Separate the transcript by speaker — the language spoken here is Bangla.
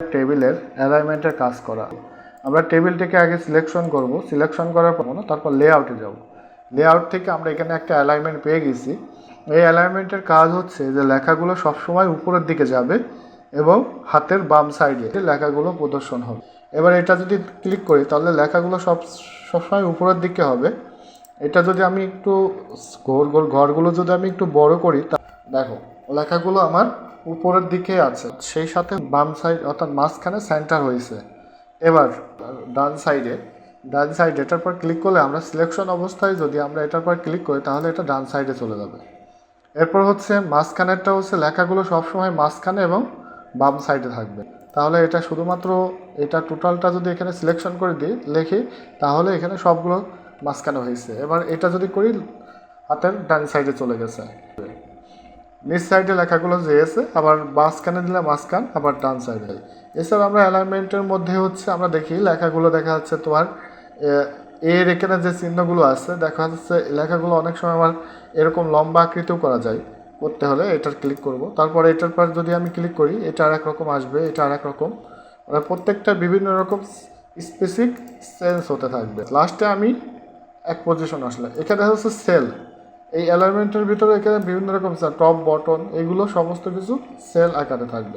Speaker 1: টেবিলের অ্যালাইনমেন্টের কাজ করা। আমরা টেবিলটিকে আগে সিলেকশন করব, সিলেকশন করার পর তারপর লেআউটে যাব। লেআউট থেকে আমরা এখানে একটা অ্যালাইনমেন্ট পেয়ে গেছি। এই অ্যালাইনমেন্টের কাজ হচ্ছে যে লেখাগুলো সবসময় উপরের দিকে যাবে এবং হাতের বাম সাইডে লেখাগুলো প্রদর্শন হবে। এবার এটা যদি ক্লিক করি তাহলে লেখাগুলো সবসময় উপরের দিকে হবে। এটা যদি আমি একটু ঘরগুলো যদি আমি একটু বড় করি, দেখো লেখাগুলো আমার উপরের দিকে আছে, সেই সাথে বাম সাইড অর্থাৎ মাঝখানে সেন্টার হয়েছে। এবার ডান সাইডে এটার পর ক্লিক করলে আমরা সিলেকশন অবস্থায় যদি আমরা এটার পর ক্লিক করি তাহলে এটা ডান সাইডে চলে যাবে। এরপর হচ্ছে মাঝখানেরটা হচ্ছে লেখাগুলো সবসময় মাঝখানে এবং বাম সাইডে থাকবে। তাহলে এটা শুধুমাত্র এটা টোটালটা যদি এখানে সিলেকশন করে দিই লিখি তাহলে এখানে সবগুলো মাঝখানে হয়েছে। এবার এটা যদি করি হাতের ডান সাইডে চলে গেছে। নিচ সাইডে লেখাগুলো যেয়েছে, আবার মাঝখানে দিলে মাঝখান, আবার ডান সাইডে। এছাড়া আমরা অ্যালাইনমেন্টের মধ্যে হচ্ছে আমরা দেখি লেখাগুলো দেখা যাচ্ছে তোমার এর এখানে যে চিহ্নগুলো আছে দেখা যাচ্ছে লেখাগুলো অনেক সময় আমার এরকম লম্বা আকৃতিও করা যায়। করতে হলে এটার ক্লিক করব, তারপর এটার পর যদি আমি ক্লিক করি এটা আর এক রকম আসবে, এটা আর এক রকম, মানে প্রত্যেকটা বিভিন্ন রকম স্পেসিফিক সেন্স হতে থাকবে। লাস্টে আমি এক পজিশন আসলে এখানে হচ্ছে সেল। এই অ্যালাইনমেন্টের ভিতরে এখানে বিভিন্ন রকম টপ বটন এগুলো সমস্ত কিছু সেল আকারে থাকবে।